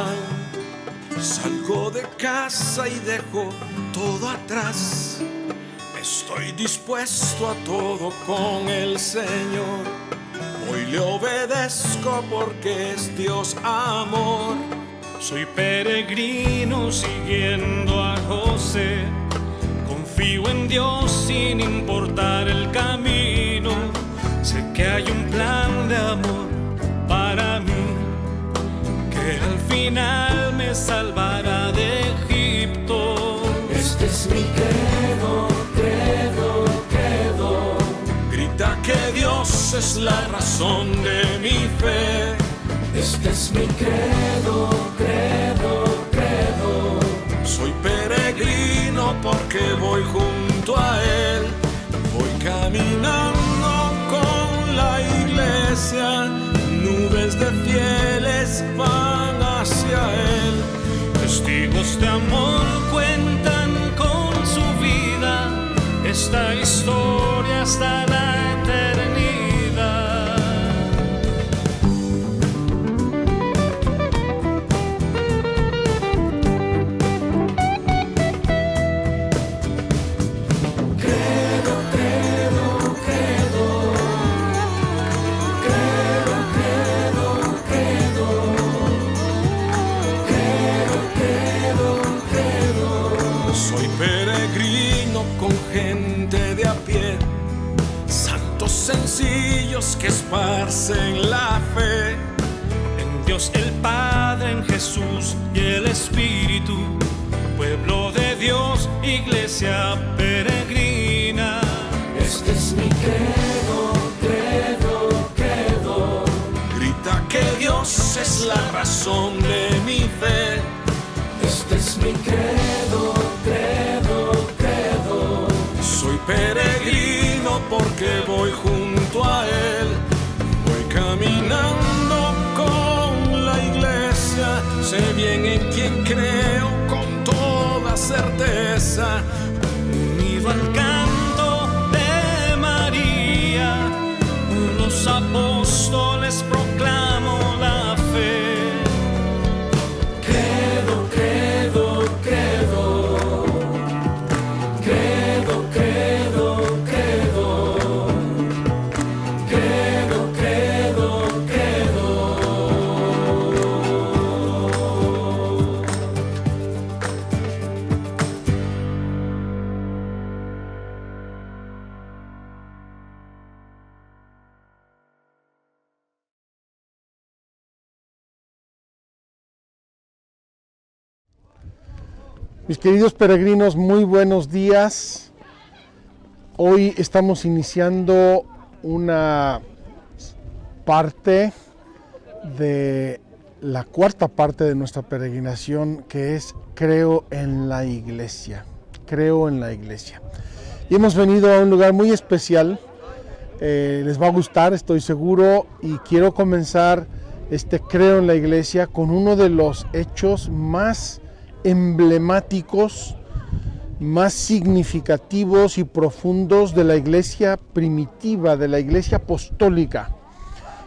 final. Salgo de casa y dejo todo atrás. Estoy dispuesto a todo con el Señor. Hoy le obedezco porque es Dios amor. Soy peregrino siguiendo a José. Confío en Dios sin importar el camino. Sé que hay un plan de amor para mí, que al final me salvará de Egipto. Este es mi credo, credo, credo. Grita que Dios es la razón de mi fe. Este es mi credo, credo, credo. Soy peregrino porque voy junto a Él. Voy caminando con la iglesia. Nubes de fieles van hacia Él. Testigos de amor cuentan con su vida esta historia hasta la eternidad. Credo, credo, credo. Credo, credo, credo. Credo, credo, credo. Soy peregrino con gente de a pie, santos sencillos que esparcen la fe. En Dios el Padre, en Jesús y el Espíritu, pueblo de Dios, iglesia peregrina. Este es mi credo, credo, credo. Grita que Dios es la razón de mi fe. Este es mi credo, credo, credo. Soy peregrino porque voy junto a Él. Voy caminando con la iglesia. Sé bien en quién creo con toda certeza. Unido al canto de María, los apóstoles proclamo la fe. Credo, credo, credo. Credo, credo, credo. Credo, credo, credo. Mis queridos peregrinos, muy buenos días. Hoy estamos iniciando una parte de la cuarta parte de nuestra peregrinación, que es Creo en la Iglesia. Creo en la Iglesia. Y hemos venido a un lugar muy especial. Les va a gustar, estoy seguro, y quiero comenzar este Creo en la Iglesia con uno de los hechos más emblemáticos, más significativos y profundos de la iglesia primitiva, de la iglesia apostólica.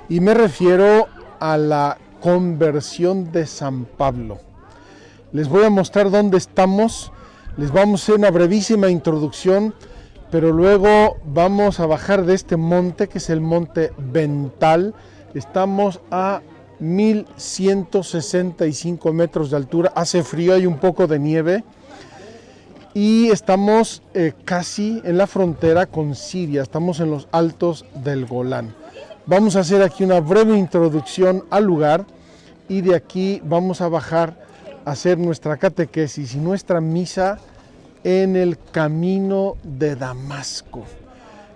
Y me refiero a la conversión de San Pablo. Les voy a mostrar dónde estamos, les vamos a hacer una brevísima introducción, pero luego vamos a bajar de este monte, que es el monte Vental. Estamos a 1165 metros de altura, hace frío, hay un poco de nieve y estamos casi en la frontera con Siria, estamos en los altos del Golán. Vamos a hacer aquí una breve introducción al lugar y de aquí vamos a bajar a hacer nuestra catequesis y nuestra misa en el camino de Damasco.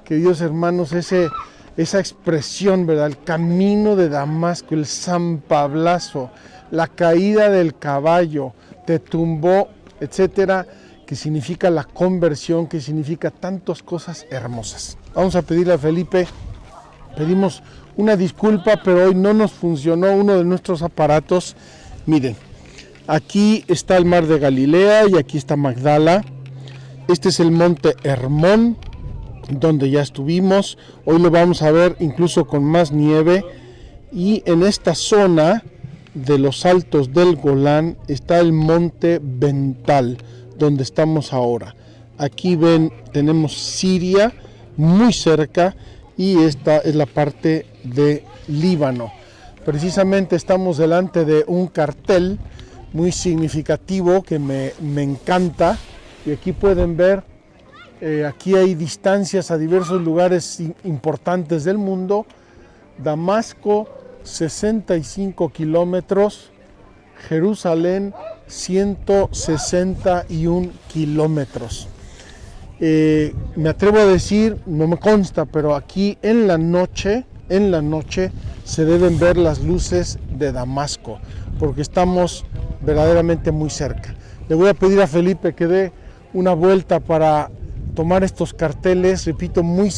Queridos hermanos, esa expresión, ¿verdad? El camino de Damasco, el San Pablazo, la caída del caballo, te tumbó, etcétera, que significa la conversión, que significa tantas cosas hermosas. Vamos a pedirle a Felipe, pedimos una disculpa, pero hoy no nos funcionó uno de nuestros aparatos. Miren, aquí está el mar de Galilea y aquí está Magdala. Este es el monte Hermón, donde ya estuvimos. Hoy lo vamos a ver incluso con más nieve, y en esta zona de los altos del Golán está el monte Bental, donde estamos ahora. Aquí ven, tenemos Siria muy cerca y esta es la parte de Líbano. Precisamente estamos delante de un cartel muy significativo que me encanta, y aquí pueden ver, aquí hay distancias a diversos lugares importantes del mundo. Damasco, 65 kilómetros, Jerusalén, 161 kilómetros. Me atrevo a decir, no me consta, pero aquí en la noche se deben ver las luces de Damasco, porque estamos verdaderamente muy cerca. Le voy a pedir a Felipe que dé una vuelta para tomar estos carteles, repito, muy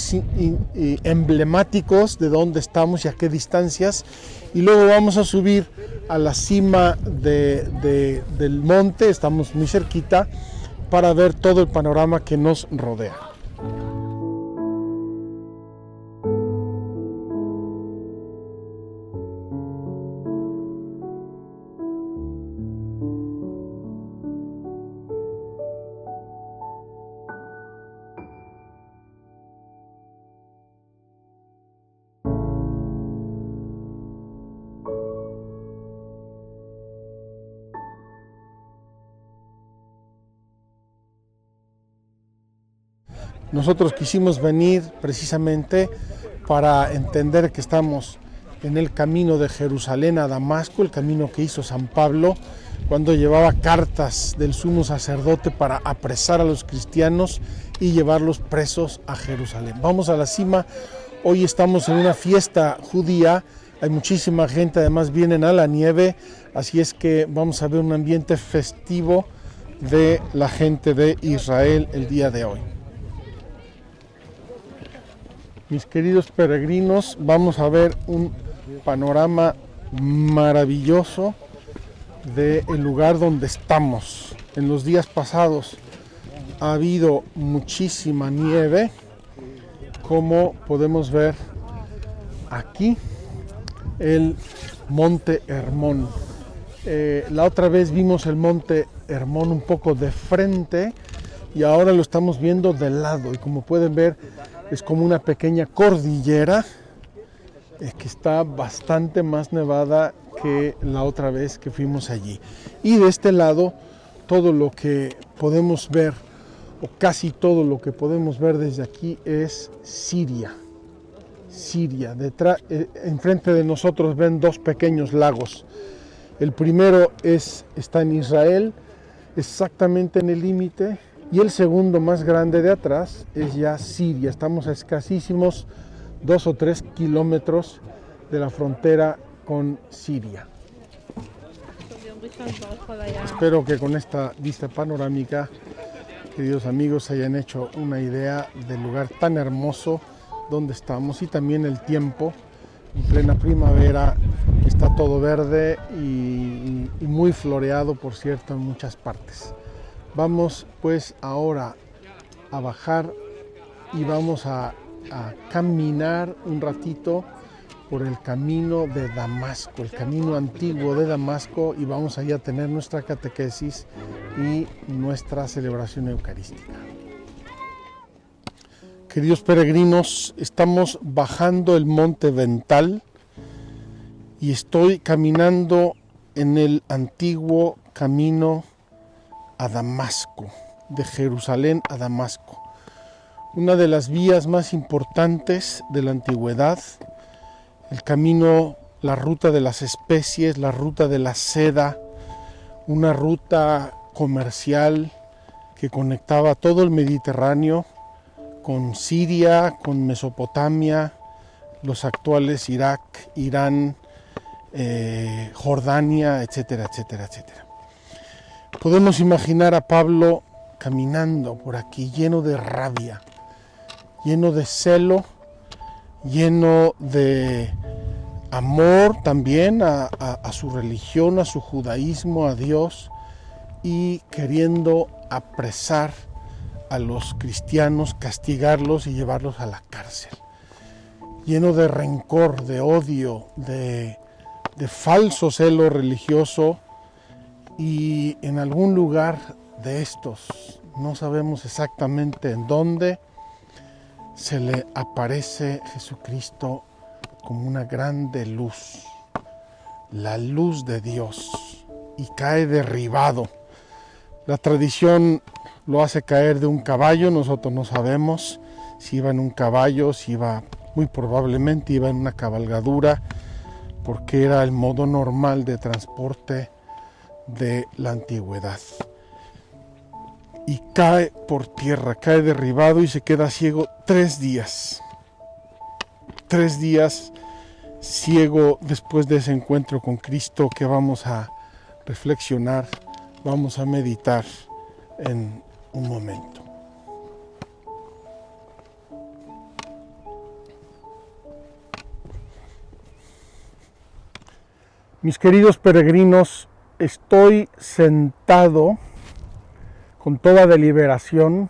emblemáticos de dónde estamos y a qué distancias, y luego vamos a subir a la cima del monte, estamos muy cerquita, para ver todo el panorama que nos rodea. Nosotros quisimos venir precisamente para entender que estamos en el camino de Jerusalén a Damasco, el camino que hizo San Pablo cuando llevaba cartas del sumo sacerdote para apresar a los cristianos y llevarlos presos a Jerusalén. Vamos a la cima, hoy estamos en una fiesta judía, hay muchísima gente, además vienen a la nieve, así es que vamos a ver un ambiente festivo de la gente de Israel el día de hoy. Mis queridos peregrinos, vamos a ver un panorama maravilloso del lugar donde estamos. En los días pasados ha habido muchísima nieve, como podemos ver aquí, el Monte Hermón. La otra vez vimos el Monte Hermón un poco de frente y ahora lo estamos viendo de lado, y como pueden ver es como una pequeña cordillera que está bastante más nevada que la otra vez que fuimos allí. Y de este lado todo lo que podemos ver, o casi todo lo que podemos ver desde aquí, es Siria. Siria, detrás, enfrente de nosotros ven dos pequeños lagos. El primero está en Israel, exactamente en el límite, y el segundo más grande de atrás es ya Siria. Estamos a escasísimos 2 o 3 kilómetros de la frontera con Siria. Espero que con esta vista panorámica, queridos amigos, se hayan hecho una idea del lugar tan hermoso donde estamos, y también el tiempo. En plena primavera está todo verde y muy floreado, por cierto, en muchas partes. Vamos pues ahora a bajar y vamos a caminar un ratito por el camino de Damasco, el camino antiguo de Damasco, y vamos allá a tener nuestra catequesis y nuestra celebración eucarística. Queridos peregrinos, estamos bajando el monte Bental y estoy caminando en el antiguo camino a Damasco, de Jerusalén a Damasco. Una de las vías más importantes de la antigüedad, el camino, la ruta de las especies, la ruta de la seda, una ruta comercial que conectaba todo el Mediterráneo con Siria, con Mesopotamia, los actuales Irak, Irán, Jordania, etcétera, etcétera, etcétera. Podemos imaginar a Pablo caminando por aquí lleno de rabia, lleno de celo, lleno de amor también a su religión, a su judaísmo, a Dios, y queriendo apresar a los cristianos, castigarlos y llevarlos a la cárcel. Lleno de rencor, de odio, de falso celo religioso, y en algún lugar de estos, no sabemos exactamente en dónde, se le aparece Jesucristo como una grande luz, la luz de Dios, y cae derribado. La tradición lo hace caer de un caballo. Nosotros no sabemos si iba en un caballo, si iba, muy probablemente iba en una cabalgadura, porque era el modo normal de transporte de la antigüedad. Y cae por tierra, cae derribado y se queda ciego 3 días. 3 días ciego después de ese encuentro con Cristo que vamos a reflexionar, vamos a meditar en un momento. Mis queridos peregrinos, estoy sentado con toda deliberación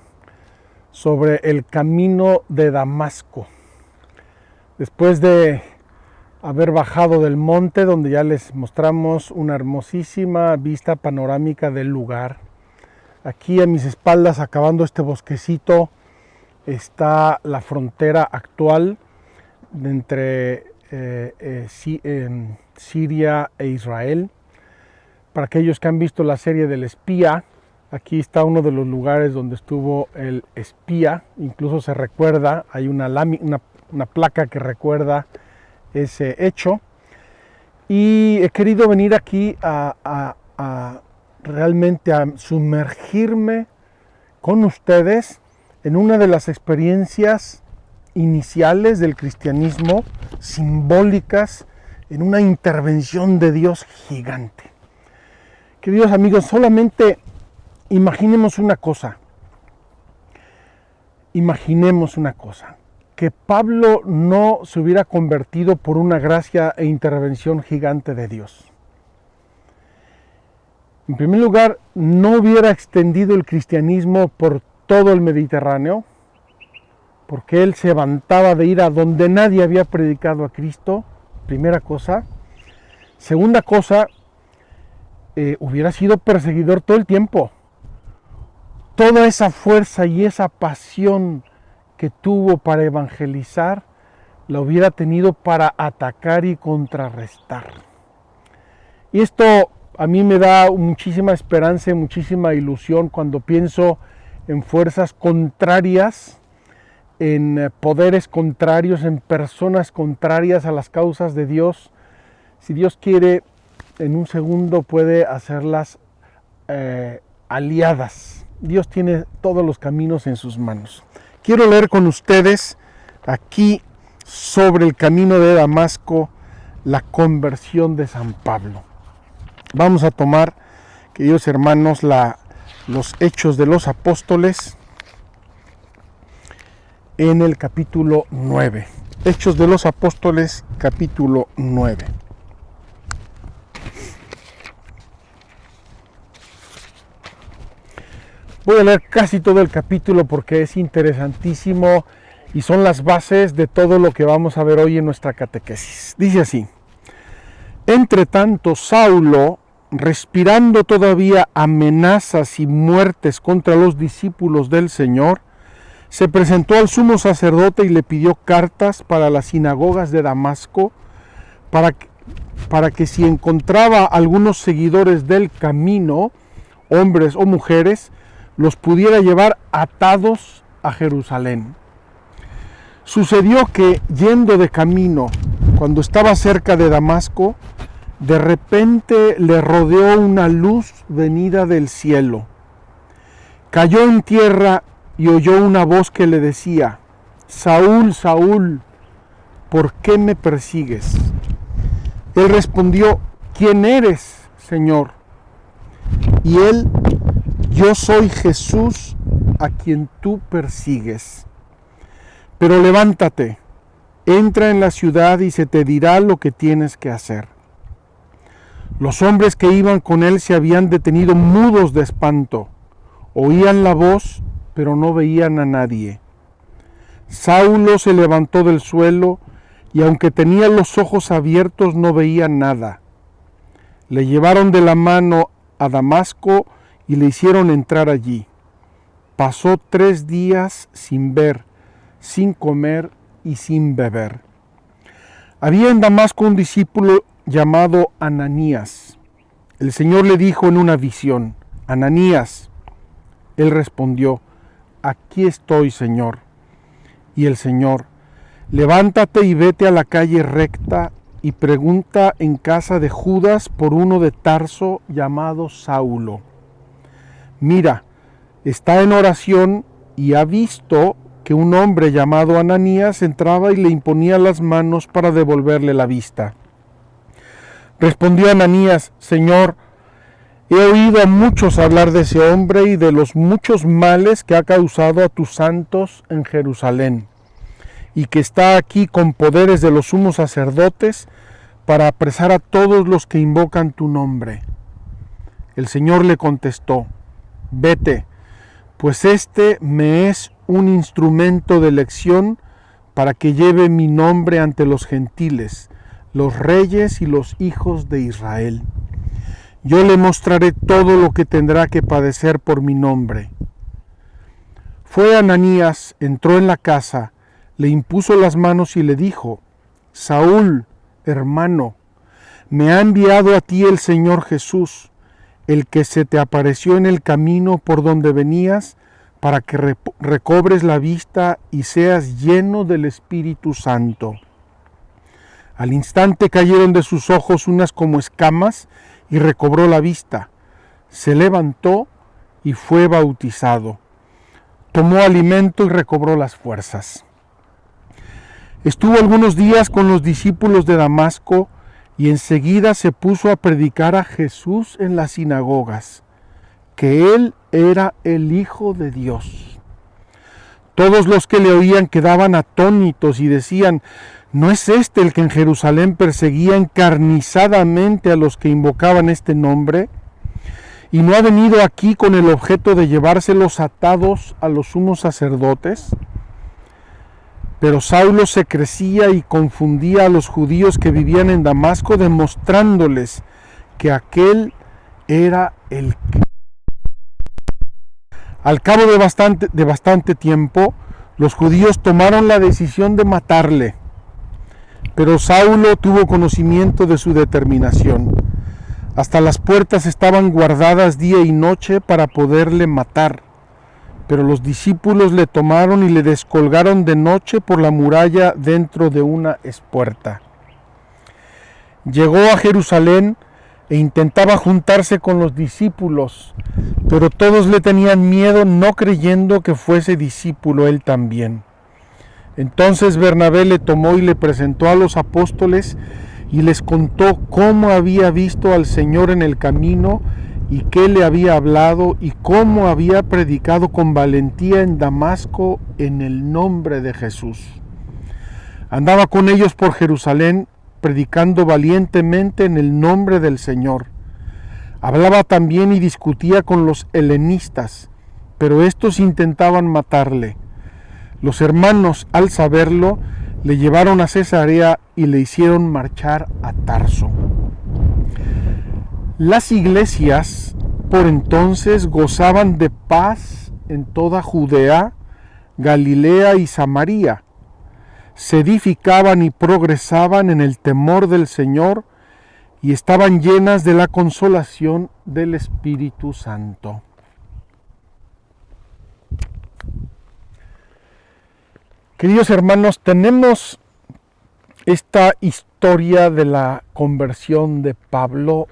sobre el camino de Damasco. Después de haber bajado del monte, donde ya les mostramos una hermosísima vista panorámica del lugar, aquí a mis espaldas, acabando este bosquecito, está la frontera actual entre Siria e Israel. Para aquellos que han visto la serie del espía, aquí está uno de los lugares donde estuvo el espía. Incluso se recuerda, hay una placa que recuerda ese hecho. Y he querido venir aquí realmente a sumergirme con ustedes en una de las experiencias iniciales del cristianismo, simbólicas, en una intervención de Dios gigante. Queridos amigos, solamente imaginemos una cosa, que Pablo no se hubiera convertido por una gracia e intervención gigante de Dios. En primer lugar, no hubiera extendido el cristianismo por todo el Mediterráneo, porque él se levantaba de ir a donde nadie había predicado a Cristo, primera cosa. Segunda cosa, hubiera sido perseguidor todo el tiempo. Toda esa fuerza y esa pasión que tuvo para evangelizar, la hubiera tenido para atacar y contrarrestar. Y esto a mí me da muchísima esperanza y muchísima ilusión cuando pienso en fuerzas contrarias, en poderes contrarios, en personas contrarias a las causas de Dios. Si Dios quiere, en un segundo puede hacerlas aliadas. Dios tiene todos los caminos en sus manos. Quiero leer con ustedes aquí sobre el camino de Damasco, la conversión de San Pablo. Vamos a tomar, queridos hermanos, los Hechos de los Apóstoles en el capítulo 9. Hechos de los Apóstoles, capítulo 9. Voy a leer casi todo el capítulo porque es interesantísimo y son las bases de todo lo que vamos a ver hoy en nuestra catequesis. Dice así: entre tanto, Saulo, respirando todavía amenazas y muertes contra los discípulos del Señor, se presentó al sumo sacerdote y le pidió cartas para las sinagogas de Damasco, para que si encontraba algunos seguidores del camino, hombres o mujeres, los pudiera llevar atados a Jerusalén. Sucedió que, yendo de camino, cuando estaba cerca de Damasco, de repente le rodeó una luz venida del cielo. Cayó en tierra y oyó una voz que le decía: Saúl, Saúl, ¿por qué me persigues? Él respondió: ¿quién eres, Señor? Y él: yo soy Jesús a quien tú persigues. Pero levántate, entra en la ciudad y se te dirá lo que tienes que hacer. Los hombres que iban con él se habían detenido mudos de espanto. Oían la voz, pero no veían a nadie. Saulo se levantó del suelo, y aunque tenía los ojos abiertos no veía nada. Le llevaron de la mano a Damasco y le hicieron entrar allí. Pasó 3 días sin ver, sin comer y sin beber. Había en Damasco un discípulo llamado Ananías. El Señor le dijo en una visión: Ananías. Él respondió: aquí estoy, Señor. Y el Señor: levántate y vete a la calle recta y pregunta en casa de Judas por uno de Tarso llamado Saulo. Mira, está en oración y ha visto que un hombre llamado Ananías entraba y le imponía las manos para devolverle la vista. Respondió Ananías: Señor, he oído a muchos hablar de ese hombre y de los muchos males que ha causado a tus santos en Jerusalén, y que está aquí con poderes de los sumos sacerdotes para apresar a todos los que invocan tu nombre. El Señor le contestó: vete, pues este me es un instrumento de elección para que lleve mi nombre ante los gentiles, los reyes y los hijos de Israel. Yo le mostraré todo lo que tendrá que padecer por mi nombre. Fue Ananías, entró en la casa, le impuso las manos y le dijo: Saúl, hermano, me ha enviado a ti el Señor Jesús, el que se te apareció en el camino por donde venías, para que recobres la vista y seas lleno del Espíritu Santo. Al instante cayeron de sus ojos unas como escamas y recobró la vista. Se levantó y fue bautizado. Tomó alimento y recobró las fuerzas. Estuvo algunos días con los discípulos de Damasco y enseguida se puso a predicar a Jesús en las sinagogas, que él era el Hijo de Dios. Todos los que le oían quedaban atónitos y decían: ¿no es este el que en Jerusalén perseguía encarnizadamente a los que invocaban este nombre? ¿Y no ha venido aquí con el objeto de llevárselos atados a los sumos sacerdotes? Pero Saulo se crecía y confundía a los judíos que vivían en Damasco, demostrándoles que aquel era el Cristo. Al cabo de bastante tiempo, los judíos tomaron la decisión de matarle. Pero Saulo tuvo conocimiento de su determinación. Hasta las puertas estaban guardadas día y noche para poderle matar. Pero los discípulos le tomaron y le descolgaron de noche por la muralla dentro de una espuerta. Llegó a Jerusalén e intentaba juntarse con los discípulos, pero todos le tenían miedo, no creyendo que fuese discípulo él también. Entonces Bernabé le tomó y le presentó a los apóstoles y les contó cómo había visto al Señor en el camino y qué le había hablado y cómo había predicado con valentía en Damasco en el nombre de Jesús. Andaba con ellos por Jerusalén, predicando valientemente en el nombre del Señor. Hablaba también y discutía con los helenistas, pero estos intentaban matarle. Los hermanos, al saberlo, le llevaron a Cesarea y le hicieron marchar a Tarso. Las iglesias por entonces gozaban de paz en toda Judea, Galilea y Samaria. Se edificaban y progresaban en el temor del Señor y estaban llenas de la consolación del Espíritu Santo. Queridos hermanos, tenemos esta historia de la conversión de Pablo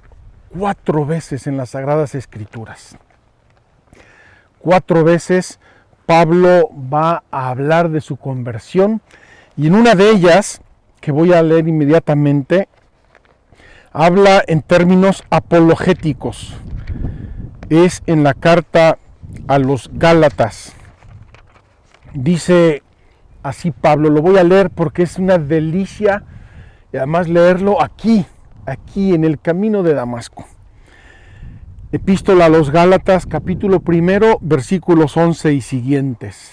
4 veces en las Sagradas Escrituras. 4 veces Pablo va a hablar de su conversión y en una de ellas, que voy a leer inmediatamente, habla en términos apologéticos. Es en la carta a los Gálatas. Dice así Pablo, lo voy a leer porque es una delicia y además leerlo aquí en el camino de Damasco. Epístola a los Gálatas, capítulo 1, versículos 11 y siguientes.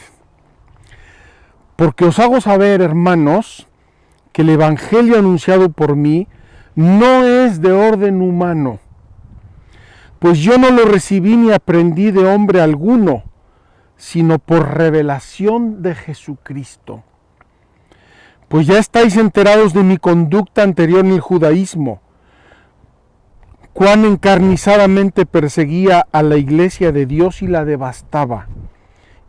Porque os hago saber, hermanos, que el evangelio anunciado por mí no es de orden humano, pues yo no lo recibí ni aprendí de hombre alguno, sino por revelación de Jesucristo. Pues ya estáis enterados de mi conducta anterior en el judaísmo, cuán encarnizadamente perseguía a la iglesia de Dios y la devastaba,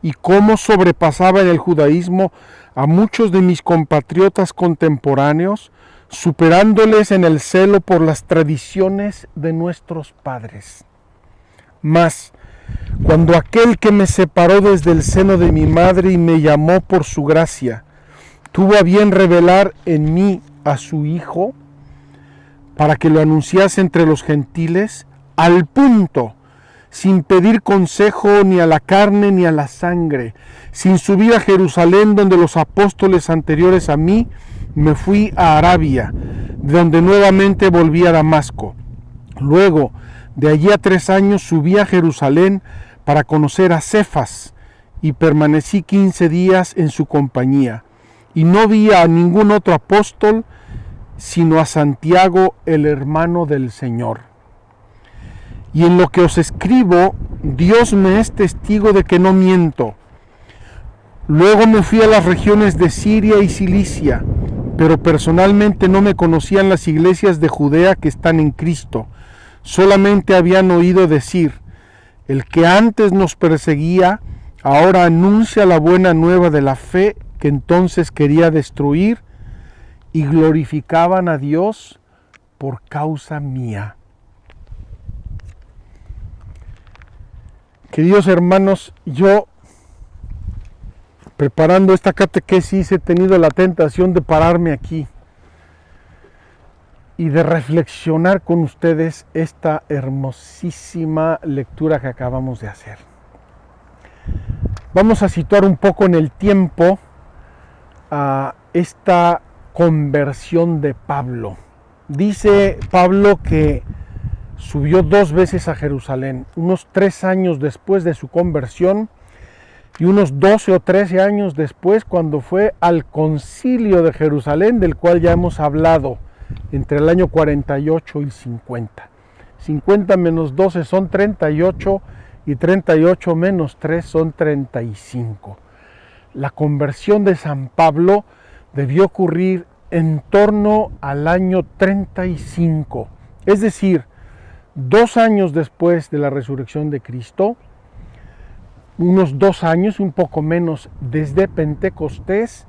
y cómo sobrepasaba en el judaísmo a muchos de mis compatriotas contemporáneos, superándoles en el celo por las tradiciones de nuestros padres. Mas, cuando aquel que me separó desde el seno de mi madre y me llamó por su gracia, tuvo a bien revelar en mí a su Hijo, para que lo anunciase entre los gentiles, al punto, sin pedir consejo ni a la carne ni a la sangre, sin subir a Jerusalén donde los apóstoles anteriores a mí, me fui a Arabia, de donde nuevamente volví a Damasco. Luego, de allí a 3 años subí a Jerusalén para conocer a Cefas, y permanecí 15 días en su compañía, y no vi a ningún otro apóstol, sino a Santiago, el hermano del Señor. Y en lo que os escribo, Dios me es testigo de que no miento. Luego me fui a las regiones de Siria y Cilicia, pero personalmente no me conocían las iglesias de Judea que están en Cristo. Solamente habían oído decir, el que antes nos perseguía, ahora anuncia la buena nueva de la fe que entonces quería destruir, y glorificaban a Dios por causa mía. Queridos hermanos, yo preparando esta catequesis he tenido la tentación de pararme aquí y de reflexionar con ustedes esta hermosísima lectura que acabamos de hacer. Vamos a situar un poco en el tiempo a esta conversión de Pablo. Dice Pablo que subió 2 veces a Jerusalén, unos 3 años después de su conversión y unos 12 o 13 años después cuando fue al concilio de Jerusalén, del cual ya hemos hablado, entre el año 48 y 50. 50 menos 12 son 38 y 38 menos 3 son 35. La conversión de San Pablo debió ocurrir en torno al año 35, es decir, 2 años después de la resurrección de Cristo, unos 2 años, un poco menos, desde Pentecostés,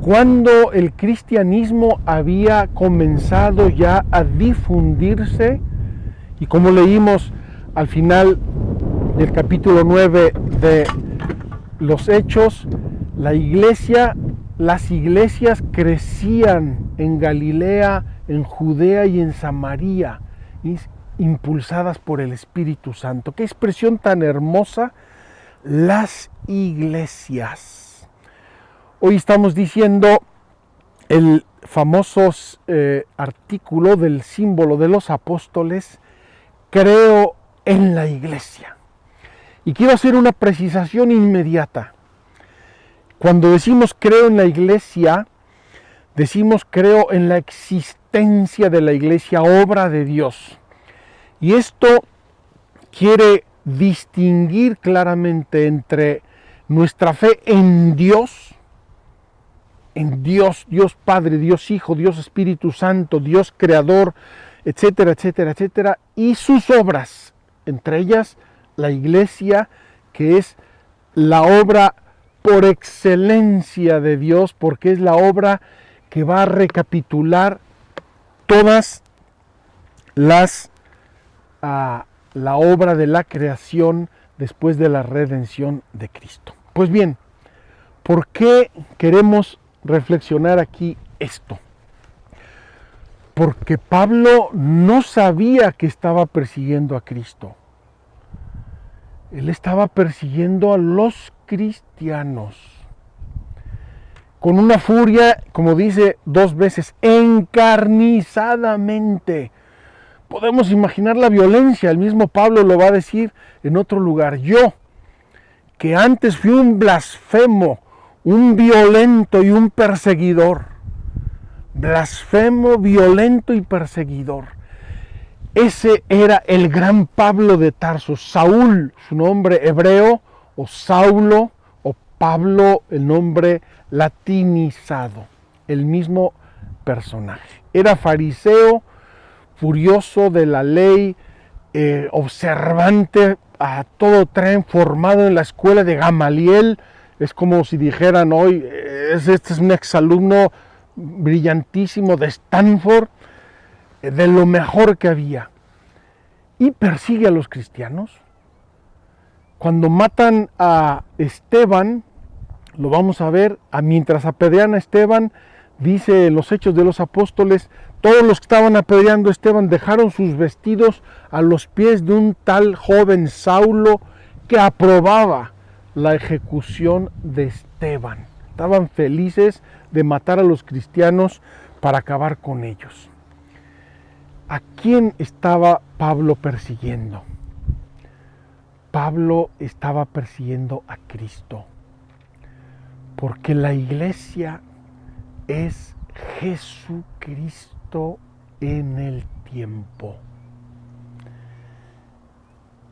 cuando el cristianismo había comenzado ya a difundirse, y como leímos al final del capítulo 9 de los Hechos, las iglesias crecían en Galilea, en Judea y en Samaria, impulsadas por el Espíritu Santo. ¡Qué expresión tan hermosa! Las iglesias. Hoy estamos diciendo el famoso artículo del símbolo de los apóstoles, creo en la iglesia. Y quiero hacer una precisación inmediata. Cuando decimos creo en la iglesia, decimos creo en la existencia de la iglesia, obra de Dios. Y esto quiere distinguir claramente entre nuestra fe en Dios, Dios Padre, Dios Hijo, Dios Espíritu Santo, Dios Creador, etcétera, etcétera, etcétera, y sus obras, entre ellas la iglesia, que es la obra por excelencia de Dios, porque es la obra que va a recapitular todas la obra de la creación después de la redención de Cristo. Pues bien, ¿por qué queremos reflexionar aquí esto? Porque Pablo no sabía que estaba persiguiendo a Cristo. Él estaba persiguiendo a los cristianos con una furia, como dice 2 veces, encarnizadamente. Podemos imaginar la violencia. El mismo Pablo lo va a decir en otro lugar. Yo, que antes fui un blasfemo, un violento y un perseguidor, blasfemo, violento y perseguidor. Ese era el gran Pablo de Tarso. Saúl, su nombre hebreo, o Saulo, o Pablo, el nombre latinizado. El mismo personaje. Era fariseo, furioso de la ley, observante a todo tren, formado en la escuela de Gamaliel. Es como si dijeran hoy, este es un exalumno brillantísimo de Stanford, de lo mejor que había. Y persigue a los cristianos. Cuando matan a Esteban, lo vamos a ver, mientras apedrean a Esteban, dice en los Hechos de los Apóstoles, todos los que estaban apedreando a Esteban dejaron sus vestidos a los pies de un tal joven Saulo que aprobaba la ejecución de Esteban. Estaban felices de matar a los cristianos para acabar con ellos. ¿A quién estaba Pablo persiguiendo? Pablo estaba persiguiendo a Cristo, porque la iglesia es Jesucristo en el tiempo.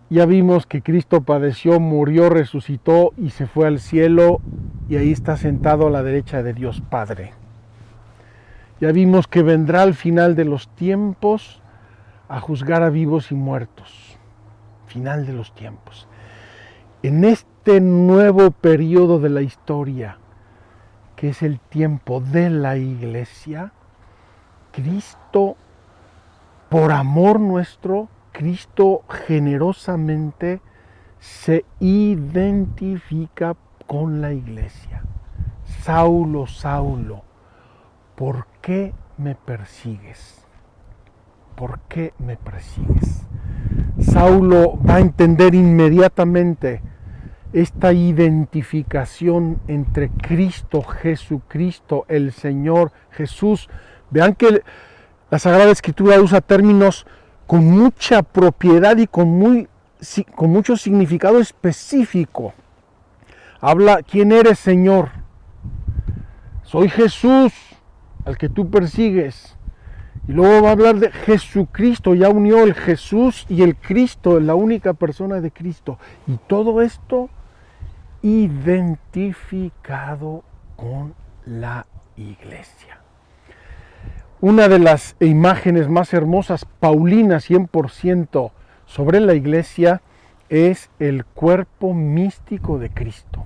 Ya vimos que Cristo padeció, murió, resucitó y se fue al cielo, y ahí está sentado a la derecha de Dios Padre. Ya vimos que vendrá al final de los tiempos a juzgar a vivos y muertos. Final de los tiempos. En este nuevo periodo de la historia, que es el tiempo de la iglesia, Cristo, por amor nuestro, Cristo generosamente se identifica con la iglesia. Saulo, Saulo, ¿por qué me persigues? ¿Por qué me persigues? Saulo va a entender inmediatamente esta identificación entre Cristo, Jesucristo, el Señor Jesús. Vean que la Sagrada Escritura usa términos con mucha propiedad y con mucho significado específico. Habla, ¿quién eres, Señor? Soy Jesús, al que tú persigues. Y luego va a hablar de Jesucristo, ya unió el Jesús y el Cristo, la única persona de Cristo. Y todo esto identificado con la iglesia. Una de las imágenes más hermosas, paulinas 100% sobre la iglesia, es el cuerpo místico de Cristo.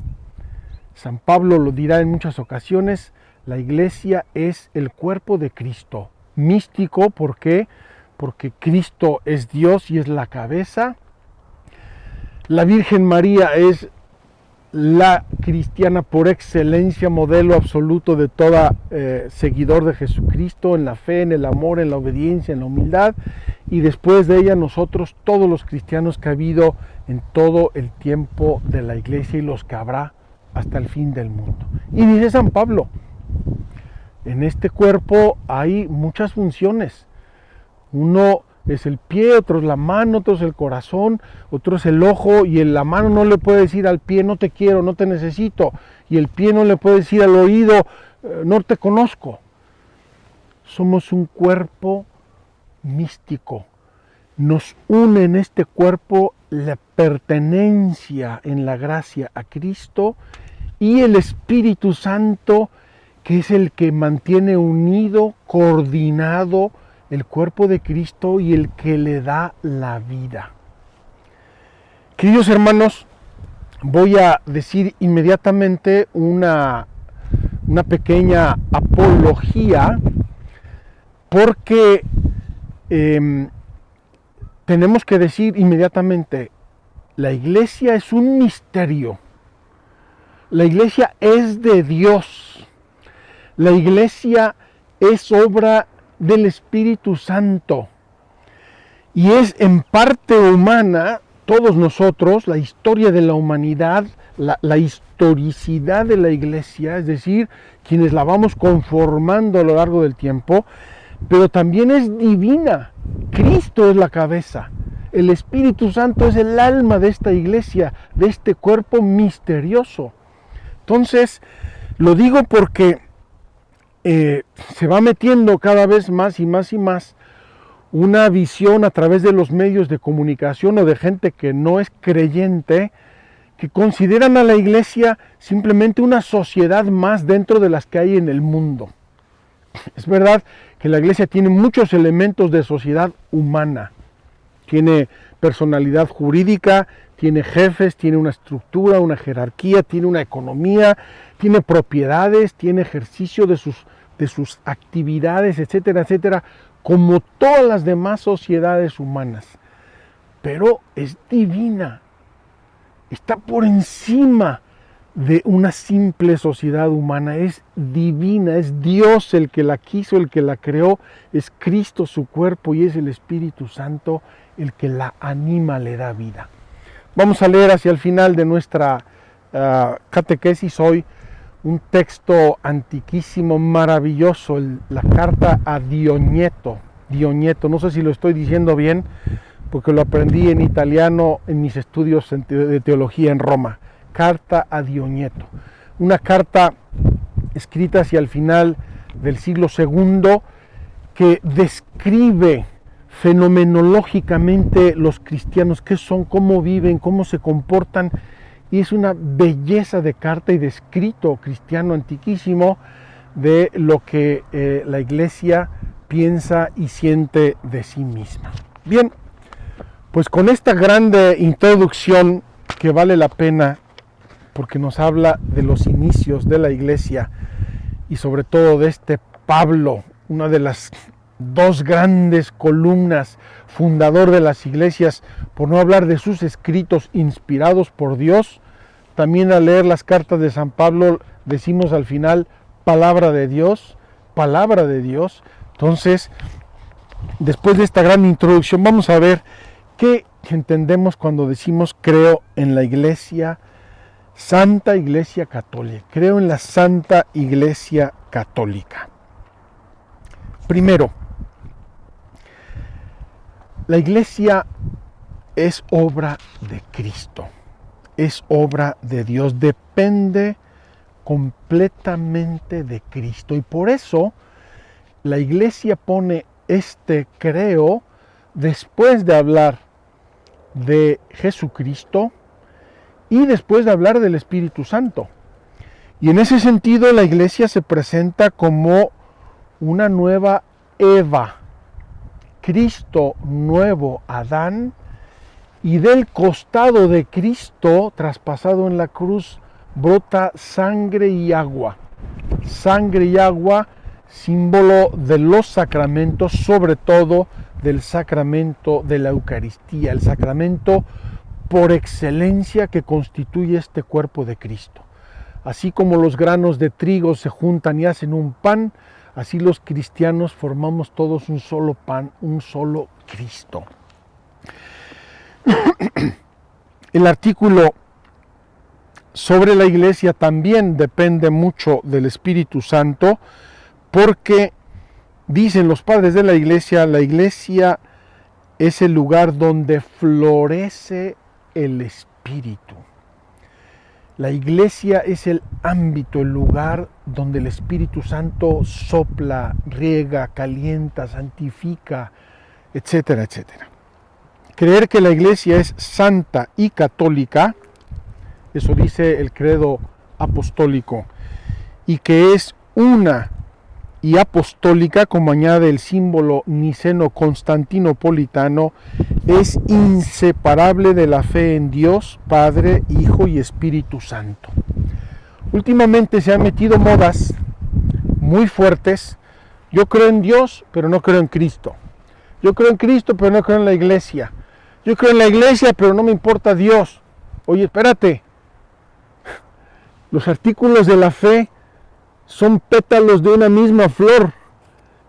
San Pablo lo dirá en muchas ocasiones, la iglesia es el cuerpo de Cristo. Místico, ¿por qué? Porque Cristo es Dios y es la cabeza. La Virgen María es la cristiana por excelencia, modelo absoluto de toda seguidor de Jesucristo, en la fe, en el amor, en la obediencia, en la humildad. Y después de ella nosotros, todos los cristianos que ha habido en todo el tiempo de la iglesia y los que habrá hasta el fin del mundo. Y dice San Pablo, en este cuerpo hay muchas funciones. Uno es el pie, otro es la mano, otro es el corazón, otro es el ojo, y la mano no le puede decir al pie, no te quiero, no te necesito, y el pie no le puede decir al oído, no te conozco. Somos un cuerpo místico. Nos une en este cuerpo la pertenencia en la gracia a Cristo y el Espíritu Santo, que es el que mantiene unido, coordinado el cuerpo de Cristo y el que le da la vida. Queridos hermanos, voy a decir inmediatamente una pequeña apología, porque tenemos que decir inmediatamente, la iglesia es un misterio. La iglesia es de Dios. La iglesia es obra del Espíritu Santo y es en parte humana. Todos nosotros, la historia de la humanidad, la historicidad de la iglesia, es decir, quienes la vamos conformando a lo largo del tiempo, pero también es divina. Cristo es la cabeza, el Espíritu Santo es el alma de esta iglesia, de este cuerpo misterioso. Entonces, lo digo porque se va metiendo cada vez más y más y más una visión a través de los medios de comunicación o de gente que no es creyente, que consideran a la iglesia simplemente una sociedad más dentro de las que hay en el mundo. Es verdad que la iglesia tiene muchos elementos de sociedad humana. Tiene personalidad jurídica, tiene jefes, tiene una estructura, una jerarquía, tiene una economía, tiene propiedades, tiene ejercicio de sus actividades, etcétera, etcétera, como todas las demás sociedades humanas. Pero es divina. Está por encima de una simple sociedad humana, es divina, es Dios el que la quiso, el que la creó, es Cristo su cuerpo y es el Espíritu Santo el que la anima, le da vida. Vamos a leer hacia el final de nuestra catequesis hoy un texto antiquísimo, maravilloso, la carta a Dionieto. Dionieto, no sé si lo estoy diciendo bien, porque lo aprendí en italiano en mis estudios de teología en Roma. Carta a Dionieto. Una carta escrita hacia el final del siglo II que describe fenomenológicamente los cristianos, qué son, cómo viven, cómo se comportan, y es una belleza de carta y de escrito cristiano antiquísimo de lo que la iglesia piensa y siente de sí misma. Bien, pues con esta grande introducción que vale la pena porque nos habla de los inicios de la iglesia y sobre todo de este Pablo, una de las dos grandes columnas, fundador de las iglesias, por no hablar de sus escritos inspirados por Dios. También al leer las cartas de San Pablo decimos al final palabra de Dios, palabra de Dios. Entonces, después de esta gran introducción, vamos a ver qué entendemos cuando decimos creo en la iglesia, Santa Iglesia Católica. Creo en la Santa Iglesia Católica. Primero, la iglesia es obra de Cristo, es obra de Dios, depende completamente de Cristo. Y por eso la iglesia pone este creo después de hablar de Jesucristo y después de hablar del Espíritu Santo. Y en ese sentido la iglesia se presenta como una nueva Eva, Cristo nuevo Adán, y del costado de Cristo traspasado en la cruz brota sangre y agua, símbolo de los sacramentos, sobre todo del sacramento de la Eucaristía, el sacramento por excelencia que constituye este cuerpo de Cristo. Así como los granos de trigo se juntan y hacen un pan, así los cristianos formamos todos un solo pan, un solo Cristo. El artículo sobre la iglesia también depende mucho del Espíritu Santo, porque dicen los padres de la iglesia es el lugar donde florece el Espíritu. La iglesia es el ámbito, el lugar donde el Espíritu Santo sopla, riega, calienta, santifica, etcétera, etcétera. Creer que la iglesia es santa y católica, eso dice el credo apostólico, y que es una y apostólica, como añade el símbolo niceno-constantinopolitano, es inseparable de la fe en Dios, Padre, Hijo y Espíritu Santo. Últimamente se han metido modas muy fuertes. Yo creo en Dios, pero no creo en Cristo. Yo creo en Cristo, pero no creo en la iglesia. Yo creo en la iglesia, pero no me importa Dios. Oye, espérate. Los artículos de la fe son pétalos de una misma flor.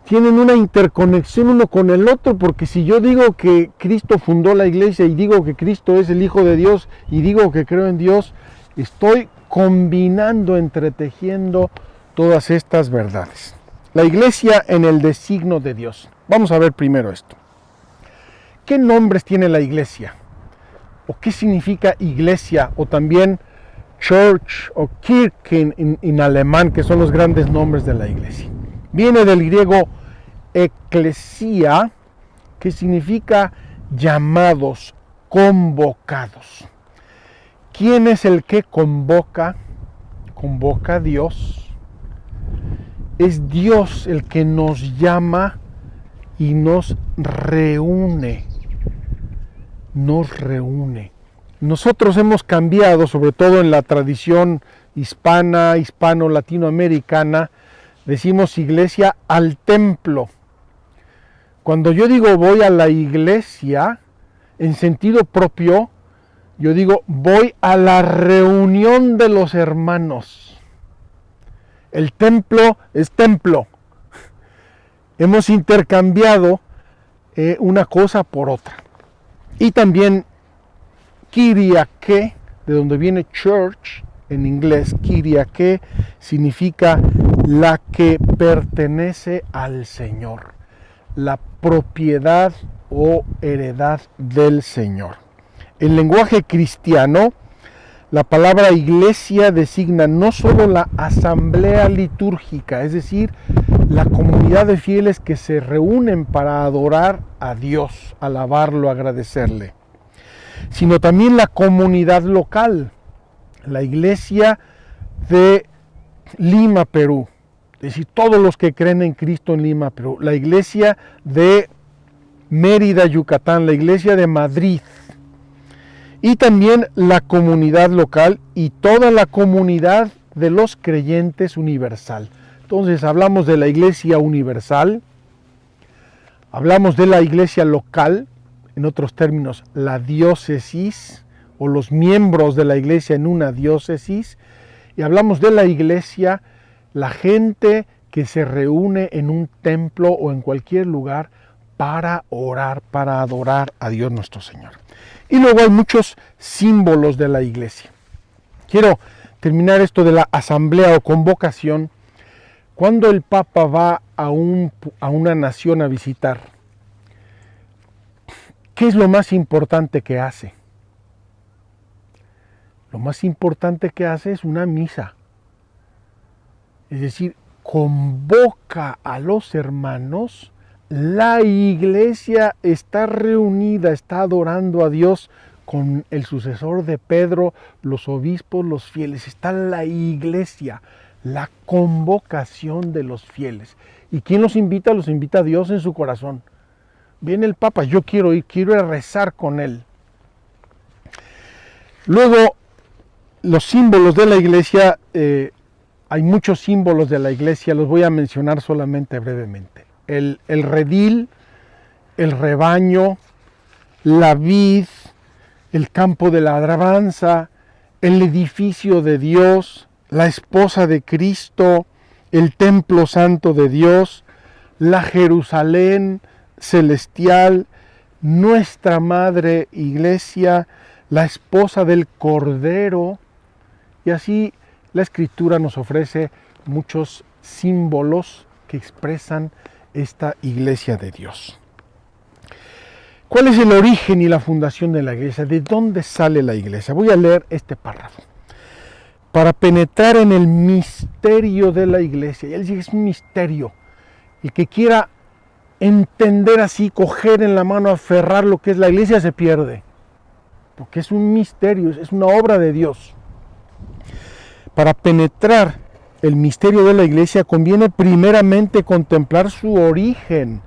Tienen una interconexión uno con el otro, porque si yo digo que Cristo fundó la iglesia y digo que Cristo es el Hijo de Dios y digo que creo en Dios, estoy combinando, entretejiendo todas estas verdades. La iglesia en el designio de Dios. Vamos a ver primero esto. ¿Qué nombres tiene la iglesia? ¿O qué significa iglesia? O también Church o Kirchen en alemán, que son los grandes nombres de la iglesia. Viene del griego eclesia, que significa llamados, convocados. ¿Quién es el que convoca? Convoca a Dios. Es Dios el que nos llama y nos reúne. Nos reúne. Nosotros hemos cambiado, sobre todo en la tradición hispana, hispano-latinoamericana, decimos iglesia al templo. Cuando yo digo voy a la iglesia, en sentido propio, yo digo voy a la reunión de los hermanos. El templo es templo. Hemos intercambiado una cosa por otra. Y también Kyriake, de donde viene church en inglés, Kyriake significa la que pertenece al Señor, la propiedad o heredad del Señor. En lenguaje cristiano, la palabra iglesia designa no solo la asamblea litúrgica, es decir, la comunidad de fieles que se reúnen para adorar a Dios, alabarlo, agradecerle, sino también la comunidad local, la iglesia de Lima, Perú, es decir, todos los que creen en Cristo en Lima, Perú, la iglesia de Mérida, Yucatán, la iglesia de Madrid, y también la comunidad local y toda la comunidad de los creyentes universal. Entonces hablamos de la iglesia universal, hablamos de la iglesia local, en otros términos, la diócesis o los miembros de la iglesia en una diócesis, y hablamos de la iglesia, la gente que se reúne en un templo o en cualquier lugar para orar, para adorar a Dios nuestro Señor. Y luego hay muchos símbolos de la iglesia. Quiero terminar esto de la asamblea o convocación. Cuando el Papa va a una nación a visitar, ¿qué es lo más importante que hace? Lo más importante que hace es una misa. Es decir, convoca a los hermanos. La iglesia está reunida, está adorando a Dios con el sucesor de Pedro, los obispos, los fieles. Está la iglesia, la convocación de los fieles. ¿Y quién los invita? Los invita a Dios en su corazón. Viene el Papa, yo quiero ir, quiero ir a rezar con él. Luego, los símbolos de la iglesia, hay muchos símbolos de la iglesia, los voy a mencionar solamente brevemente. El redil, el rebaño, la vid, el campo de la alabanza, el edificio de Dios, la esposa de Cristo, el templo santo de Dios, la Jerusalén celestial, nuestra madre iglesia, la esposa del Cordero, y así la Escritura nos ofrece muchos símbolos que expresan esta iglesia de Dios. ¿Cuál es el origen y la fundación de la iglesia? ¿De dónde sale la iglesia? Voy a leer este párrafo. Para penetrar en el misterio de la iglesia, y él dice que es un misterio, el que quiera entender así, coger en la mano, aferrar lo que es la iglesia, se pierde, porque es un misterio, es una obra de Dios. Para penetrar el misterio de la iglesia conviene primeramente contemplar su origen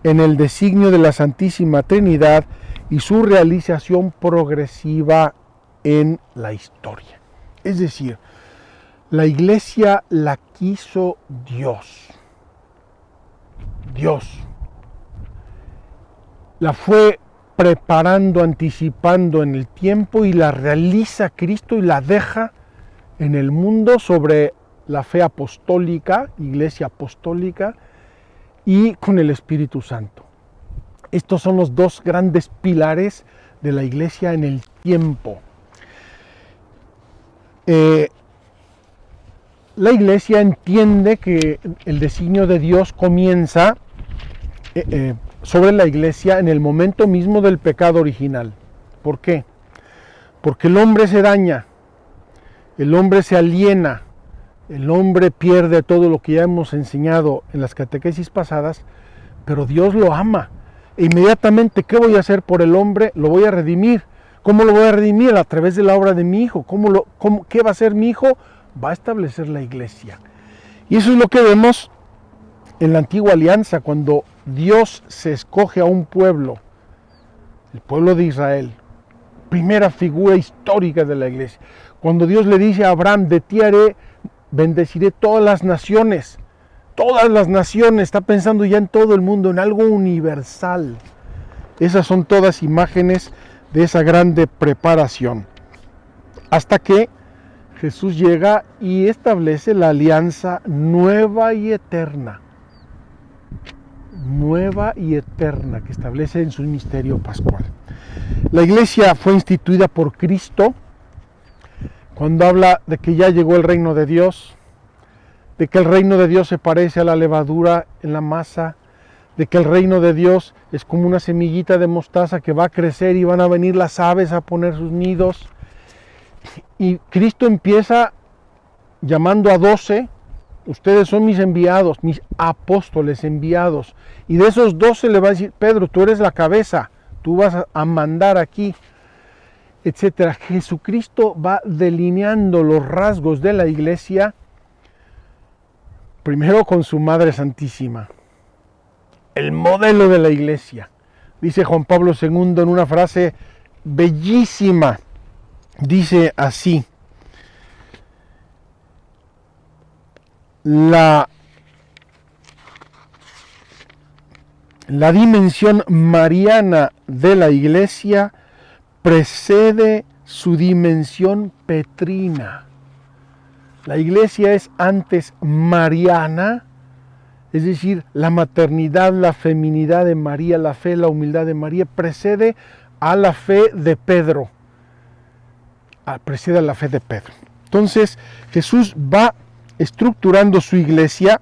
en el designio de la Santísima Trinidad y su realización progresiva en la historia. Es decir, la iglesia la quiso Dios. Dios la fue preparando, anticipando en el tiempo y la realiza Cristo y la deja en el mundo sobre la fe apostólica, iglesia apostólica, y con el Espíritu Santo. Estos son los dos grandes pilares de la iglesia en el tiempo. La iglesia entiende que el designio de Dios comienza sobre la iglesia en el momento mismo del pecado original. ¿Por qué? Porque el hombre se daña, el hombre se aliena El hombre pierde todo lo que ya hemos enseñado en las catequesis pasadas, pero Dios lo ama. E inmediatamente, ¿qué voy a hacer por el hombre? Lo voy a redimir. ¿Cómo lo voy a redimir? A través de la obra de mi Hijo. ¿Qué va a hacer mi Hijo? Va a establecer la iglesia. Y eso es lo que vemos en la antigua alianza, cuando Dios se escoge a un pueblo, el pueblo de Israel, primera figura histórica de la iglesia. Cuando Dios le dice a Abraham, de ti bendeciré todas las naciones. Todas las naciones, está pensando ya en todo el mundo, en algo universal. Esas son todas imágenes de esa grande preparación. Hasta que Jesús llega y establece la alianza nueva y eterna. Nueva y eterna que establece en su misterio pascual. La iglesia fue instituida por Cristo cuando habla de que ya llegó el reino de Dios, de que el reino de Dios se parece a la levadura en la masa, de que el reino de Dios es como una semillita de mostaza que va a crecer y van a venir las aves a poner sus nidos. Y Cristo empieza llamando a 12, ustedes son mis enviados, mis apóstoles enviados. Y de esos 12 le va a decir, Pedro, tú eres la cabeza, tú vas a mandar aquí, etcétera. Jesucristo va delineando los rasgos de la iglesia, primero con su Madre Santísima, el modelo de la iglesia. Dice Juan Pablo II en una frase bellísima, dice así: la dimensión mariana de la iglesia precede su dimensión petrina. La iglesia es antes mariana, es decir, la maternidad, la feminidad de María, la fe, la humildad de María, precede a la fe de Pedro. Precede a la fe de Pedro. Entonces, Jesús va estructurando su iglesia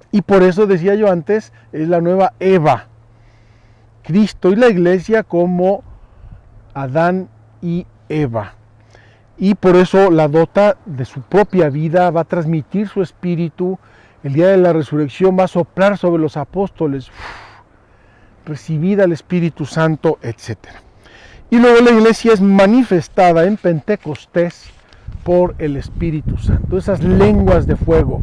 y por eso decía yo antes, es la nueva Eva. Cristo y la iglesia como Adán y Eva. Y por eso la dota de su propia vida, va a transmitir su espíritu. El día de la resurrección va a soplar sobre los apóstoles, recibida el Espíritu Santo, etc. Y luego la iglesia es manifestada en Pentecostés por el Espíritu Santo. Esas lenguas de fuego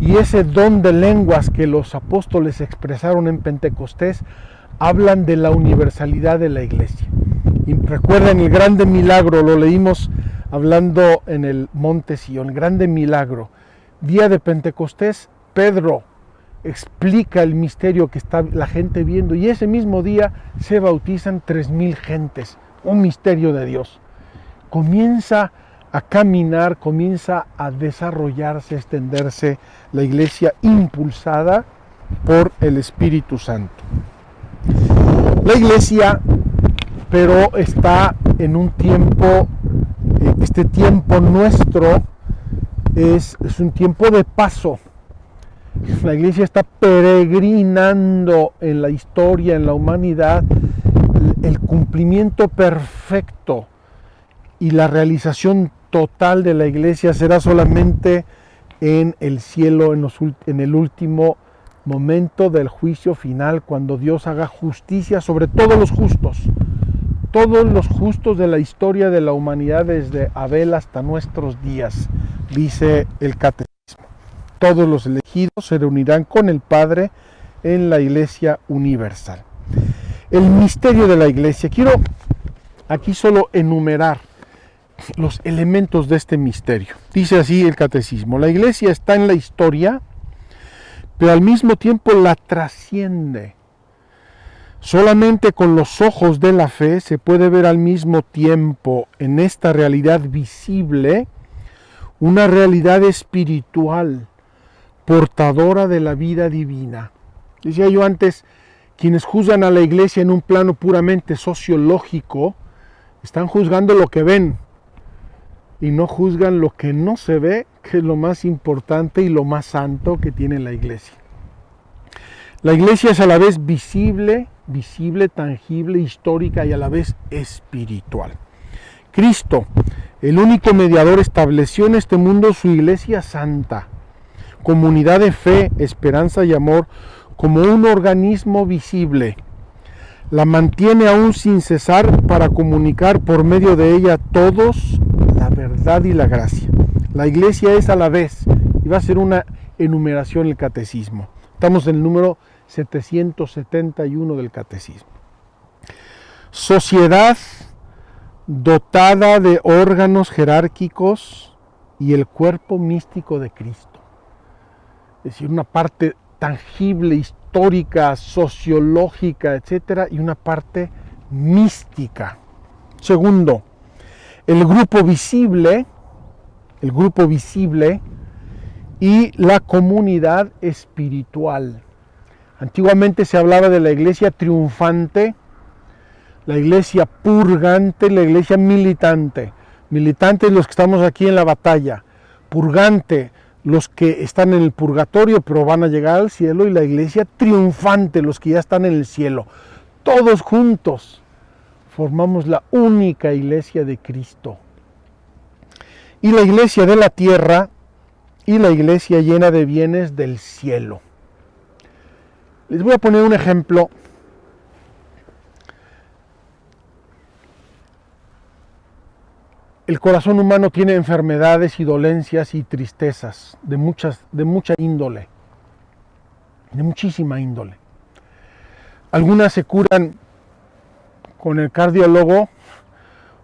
y ese don de lenguas que los apóstoles expresaron en Pentecostés hablan de la universalidad de la iglesia. Y recuerden el grande milagro, lo leímos hablando en el Monte Sion, el grande milagro. Día de Pentecostés, Pedro explica el misterio que está la gente viendo y ese mismo día se bautizan 3,000 gentes, un misterio de Dios. Comienza a caminar, comienza a desarrollarse, a extenderse la iglesia impulsada por el Espíritu Santo. La iglesia, pero está en un tiempo, este tiempo nuestro es un tiempo de paso. La iglesia está peregrinando en la historia, en la humanidad, el cumplimiento perfecto y la realización total de la iglesia será solamente en el cielo, en el último momento del juicio final, cuando Dios haga justicia sobre todos los justos de la historia de la humanidad desde Abel hasta nuestros días, dice el catecismo. Todos los elegidos se reunirán con el Padre en la iglesia universal. El misterio de la iglesia. Quiero aquí solo enumerar los elementos de este misterio. Dice así el catecismo: la iglesia está en la historia, pero al mismo tiempo la trasciende. Solamente con los ojos de la fe se puede ver al mismo tiempo en esta realidad visible una realidad espiritual, portadora de la vida divina. Decía yo antes, quienes juzgan a la iglesia en un plano puramente sociológico, están juzgando lo que ven y no juzgan lo que no se ve, que es lo más importante y lo más santo que tiene la iglesia. La iglesia es a la vez visible, tangible, histórica y a la vez espiritual. Cristo, el único mediador, estableció en este mundo su iglesia santa, comunidad de fe, esperanza y amor, como un organismo visible. La mantiene aún sin cesar para comunicar por medio de ella a todos la verdad y la gracia. La iglesia es a la vez, y va a ser una enumeración el catecismo. Estamos en el número 771 del catecismo. Sociedad dotada de órganos jerárquicos y el cuerpo místico de Cristo. Es decir, una parte tangible, histórica, sociológica, etcétera, y una parte mística. Segundo, el grupo visible y la comunidad espiritual. Antiguamente se hablaba de la iglesia triunfante, la iglesia purgante, la iglesia militante. Militantes los que estamos aquí en la batalla, purgante los que están en el purgatorio pero van a llegar al cielo, y la iglesia triunfante los que ya están en el cielo. Todos juntos formamos la única iglesia de Cristo. Y la iglesia de la tierra y la iglesia llena de bienes del cielo. Les voy a poner un ejemplo. El corazón humano tiene enfermedades y dolencias y tristezas de mucha índole, de muchísima índole. Algunas se curan con el cardiólogo,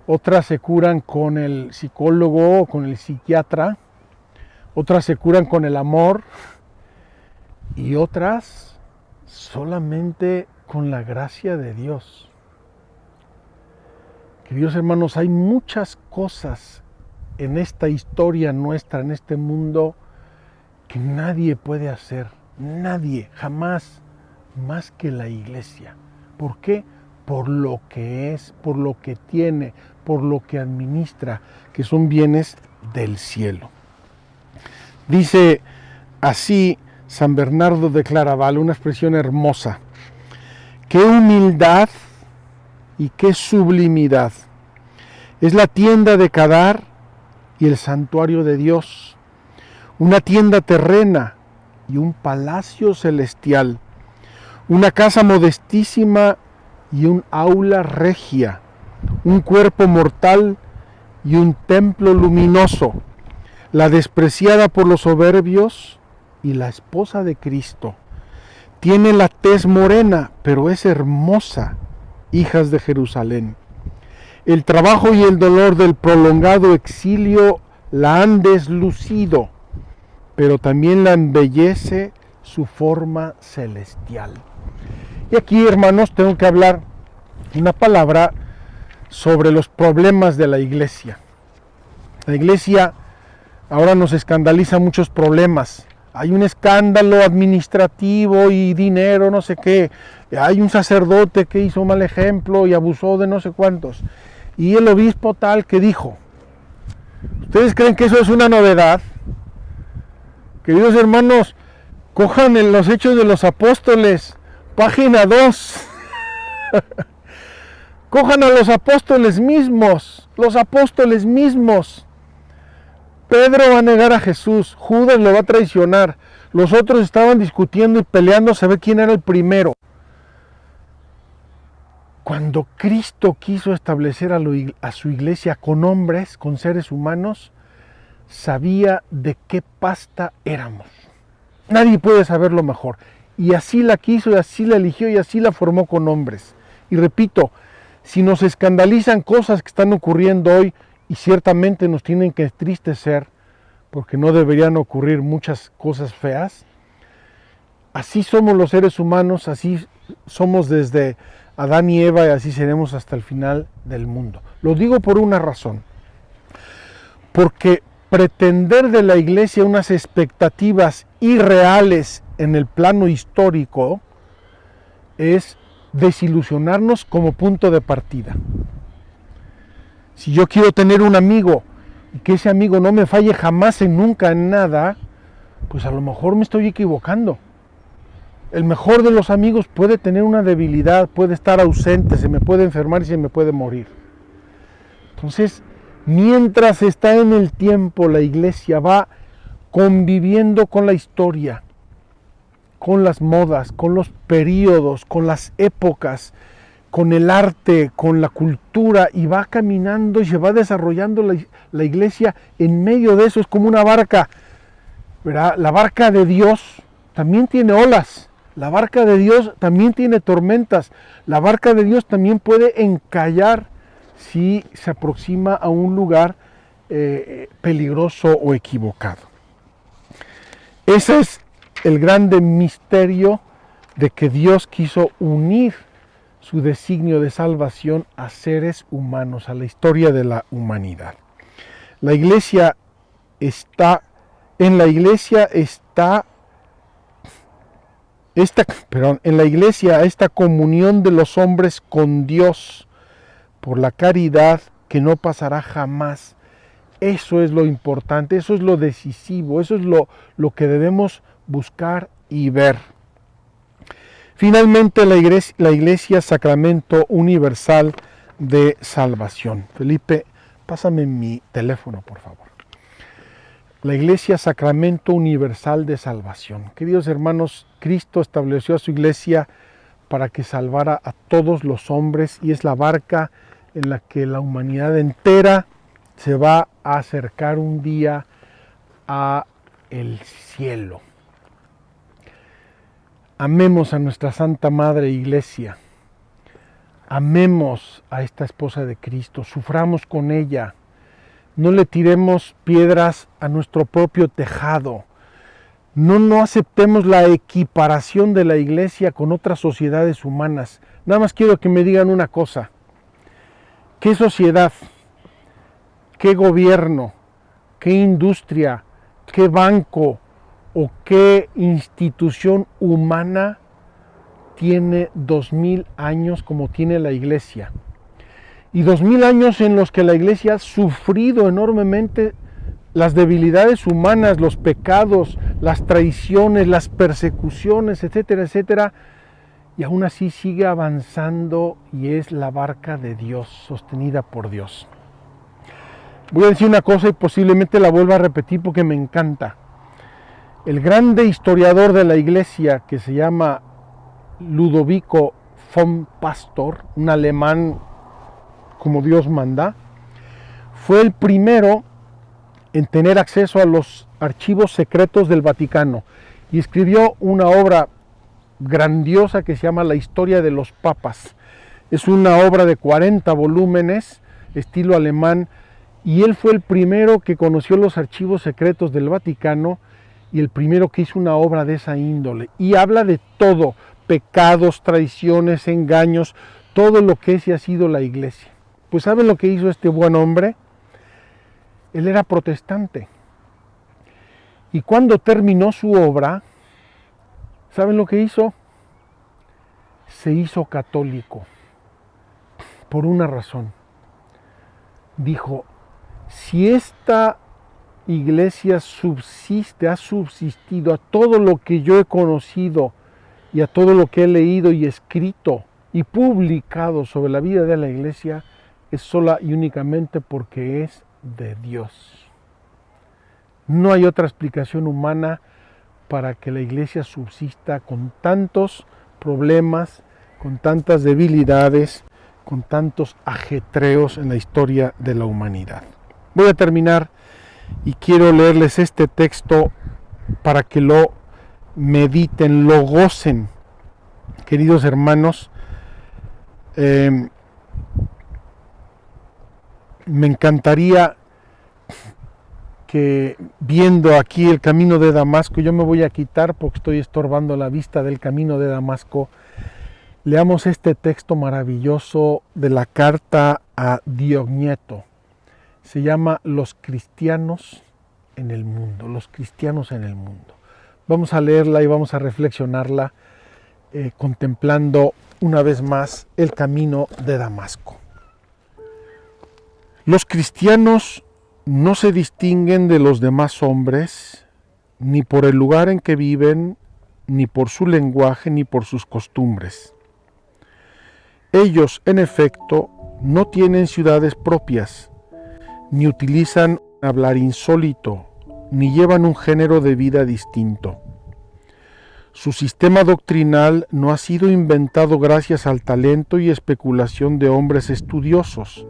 otras se curan con el psicólogo o con el psiquiatra, otras se curan con el amor y otras solamente con la gracia de Dios. Queridos hermanos, hay muchas cosas en esta historia nuestra, en este mundo, que nadie puede hacer, nadie, jamás, más que la iglesia. ¿Por qué? Por lo que es, por lo que tiene, por lo que administra, que son bienes del cielo. Dice así San Bernardo de Claraval, una expresión hermosa: qué humildad y qué sublimidad es la tienda de Kedar y el santuario de Dios, una tienda terrena y un palacio celestial, una casa modestísima y un aula regia, un cuerpo mortal y un templo luminoso, la despreciada por los soberbios y la esposa de Cristo. Tiene la tez morena, pero es hermosa, hijas de Jerusalén. El trabajo y el dolor del prolongado exilio la han deslucido, pero también la embellece su forma celestial. Y aquí, hermanos, tengo que hablar una palabra sobre los problemas de la iglesia. La iglesia ahora nos escandaliza muchos problemas. Hay un escándalo administrativo y dinero, no sé qué. Hay un sacerdote que hizo mal ejemplo y abusó de no sé cuántos. Y el obispo tal que dijo. ¿Ustedes creen que eso es una novedad? Queridos hermanos, cojan en los Hechos de los Apóstoles, página 2. Cojan a los apóstoles mismos, Pedro va a negar a Jesús, Judas lo va a traicionar, los otros estaban discutiendo y peleando a saber quién era el primero. Cuando Cristo quiso establecer a su iglesia con hombres, con seres humanos, sabía de qué pasta éramos. Nadie puede saberlo mejor. Y así la quiso, y así la eligió, y así la formó con hombres. Y repito, si nos escandalizan cosas que están ocurriendo hoy, y ciertamente nos tienen que entristecer, porque no deberían ocurrir muchas cosas feas, así somos los seres humanos, así somos desde Adán y Eva, y así seremos hasta el final del mundo. Lo digo por una razón, porque pretender de la iglesia unas expectativas irreales en el plano histórico es desilusionarnos como punto de partida. Si yo quiero tener un amigo y que ese amigo no me falle jamás y nunca en nada, pues a lo mejor me estoy equivocando. El mejor de los amigos puede tener una debilidad, puede estar ausente, se me puede enfermar y se me puede morir. Entonces, mientras está en el tiempo, la iglesia va conviviendo con la historia, con las modas, con los períodos, con las épocas, con el arte, con la cultura, y va caminando y se va desarrollando la iglesia en medio de eso. Es como una barca, ¿verdad? La barca de Dios también tiene olas, la barca de Dios también tiene tormentas, la barca de Dios también puede encallar si se aproxima a un lugar peligroso o equivocado. Ese es el grande misterio de que Dios quiso unir su designio de salvación a seres humanos, a la historia de la humanidad. La iglesia está, en la iglesia esta comunión de los hombres con Dios por la caridad que no pasará jamás. Eso es lo importante, eso es lo decisivo, eso es lo que debemos buscar y ver. Finalmente, la iglesia, sacramento universal de salvación. Felipe, pásame mi teléfono, por favor. La iglesia, sacramento universal de salvación. Queridos hermanos, Cristo estableció a su iglesia para que salvara a todos los hombres, y es la barca en la que la humanidad entera se va a acercar un día a el cielo. Amemos a nuestra Santa Madre Iglesia, amemos a esta esposa de Cristo, suframos con ella, no le tiremos piedras a nuestro propio tejado, no aceptemos la equiparación de la Iglesia con otras sociedades humanas. Nada más quiero que me digan una cosa: ¿qué sociedad, qué gobierno, qué industria, qué banco o qué institución humana tiene 2000 años como tiene la iglesia? Y 2000 años en los que la iglesia ha sufrido enormemente las debilidades humanas, los pecados, las traiciones, las persecuciones, etcétera, etcétera, y aún así sigue avanzando, y es la barca de Dios, sostenida por Dios. Voy a decir una cosa y posiblemente la vuelva a repetir porque me encanta. El grande historiador de la iglesia, que se llama Ludovico von Pastor, un alemán como Dios manda, fue el primero en tener acceso a los archivos secretos del Vaticano y escribió una obra grandiosa que se llama La historia de los papas. Es una obra de 40 volúmenes, estilo alemán, y él fue el primero que conoció los archivos secretos del Vaticano y el primero que hizo una obra de esa índole. Y habla de todo: pecados, traiciones, engaños, todo lo que es y ha sido la iglesia. Pues ¿saben lo que hizo este buen hombre? Él era protestante. Y cuando terminó su obra, ¿saben lo que hizo? Se hizo católico. Por una razón. Dijo: si esta iglesia ha subsistido a todo lo que yo he conocido y a todo lo que he leído y escrito y publicado sobre la vida de la iglesia, es sola y únicamente porque es de Dios. No hay otra explicación humana para que la iglesia subsista con tantos problemas, con tantas debilidades, con tantos ajetreos en la historia de la humanidad. Voy a terminar y quiero leerles este texto para que lo mediten, lo gocen. Queridos hermanos, me encantaría que, viendo aquí el camino de Damasco, yo me voy a quitar porque estoy estorbando la vista del camino de Damasco, leamos este texto maravilloso de la carta a Diogneto. Se llama Los cristianos en el mundo, los cristianos en el mundo. Vamos a leerla y vamos a reflexionarla contemplando una vez más el camino de Damasco. Los cristianos no se distinguen de los demás hombres, ni por el lugar en que viven, ni por su lenguaje, ni por sus costumbres. Ellos, en efecto, no tienen ciudades propias, ni utilizan hablar insólito, ni llevan un género de vida distinto. Su sistema doctrinal no ha sido inventado gracias al talento y especulación de hombres estudiosos,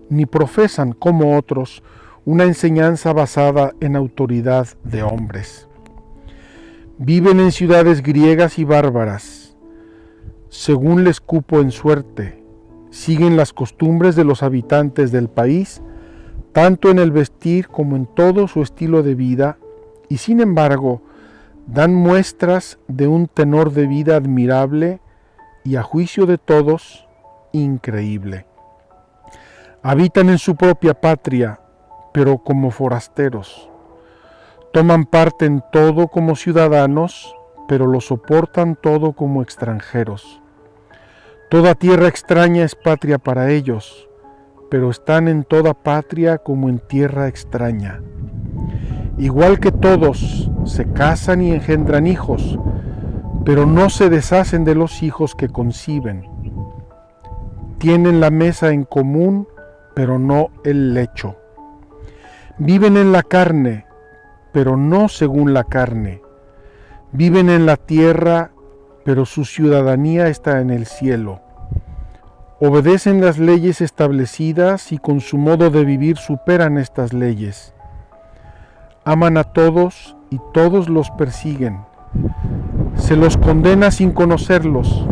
ni profesan, como otros, una enseñanza basada en autoridad de hombres. Viven en ciudades griegas y bárbaras, según les cupo en suerte, siguen las costumbres de los habitantes del país, tanto en el vestir como en todo su estilo de vida, y sin embargo, dan muestras de un tenor de vida admirable y, a juicio de todos, increíble. Habitan en su propia patria, pero como forasteros. Toman parte en todo como ciudadanos, pero lo soportan todo como extranjeros. Toda tierra extraña es patria para ellos, pero están en toda patria como en tierra extraña. Igual que todos, se casan y engendran hijos, pero no se deshacen de los hijos que conciben. Tienen la mesa en común, pero no el lecho. Viven en la carne, pero no según la carne. Viven en la tierra, pero su ciudadanía está en el cielo. Obedecen las leyes establecidas y con su modo de vivir superan estas leyes. Aman a todos y todos los persiguen. Se los condena sin conocerlos.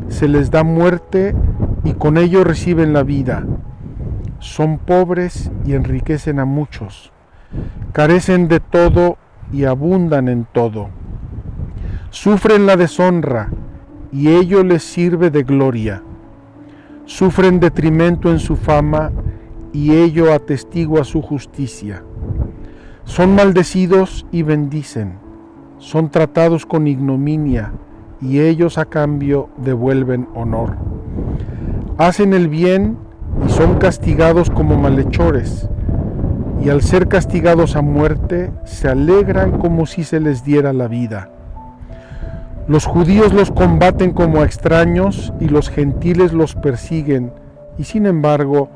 Se les da muerte y con ello reciben la vida. Son pobres y enriquecen a muchos. Carecen de todo y abundan en todo. Sufren la deshonra y ello les sirve de gloria. Sufren detrimento en su fama y ello atestigua su justicia. Son maldecidos y bendicen. Son tratados con ignominia y ellos a cambio devuelven honor. Hacen el bien y son castigados como malhechores, y al ser castigados a muerte, se alegran como si se les diera la vida. Los judíos los combaten como a extraños y los gentiles los persiguen, y sin embargo,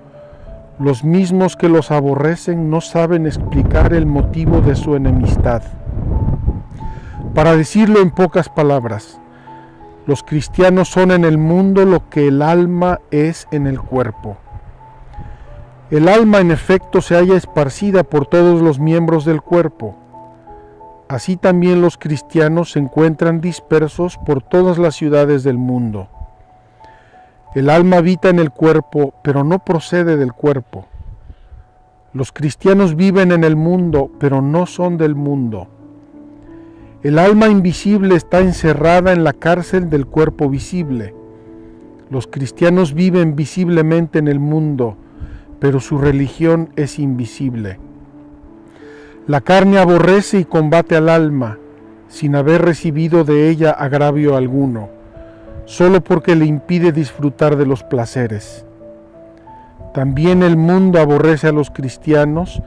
los mismos que los aborrecen no saben explicar el motivo de su enemistad. Para decirlo en pocas palabras, los cristianos son en el mundo lo que el alma es en el cuerpo. El alma en efecto se halla esparcida por todos los miembros del cuerpo. Así también los cristianos se encuentran dispersos por todas las ciudades del mundo. El alma habita en el cuerpo, pero no procede del cuerpo. Los cristianos viven en el mundo, pero no son del mundo. El alma invisible está encerrada en la cárcel del cuerpo visible. Los cristianos viven visiblemente en el mundo, pero su religión es invisible. La carne aborrece y combate al alma, sin haber recibido de ella agravio alguno, solo porque le impide disfrutar de los placeres. También el mundo aborrece a los cristianos,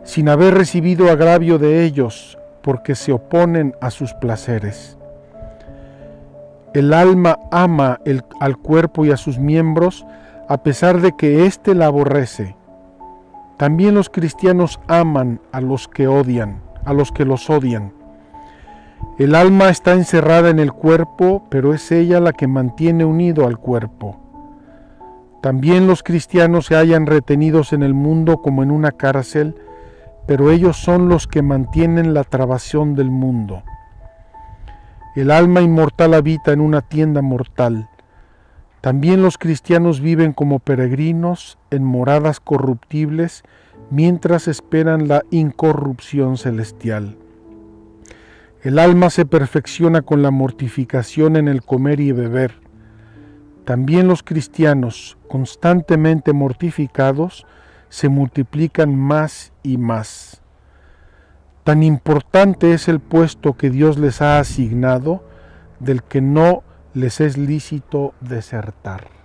sin haber recibido agravio de ellos, porque se oponen a sus placeres. El alma ama al cuerpo y a sus miembros, a pesar de que éste la aborrece. También los cristianos aman a los que odian, a los que los odian. El alma está encerrada en el cuerpo, pero es ella la que mantiene unido al cuerpo. También los cristianos se hallan retenidos en el mundo como en una cárcel, pero ellos son los que mantienen la trabación del mundo. El alma inmortal habita en una tienda mortal. También los cristianos viven como peregrinos en moradas corruptibles mientras esperan la incorrupción celestial. El alma se perfecciona con la mortificación en el comer y beber. También los cristianos, constantemente mortificados, se multiplican más y más. Tan importante es el puesto que Dios les ha asignado, del que no les es lícito desertar.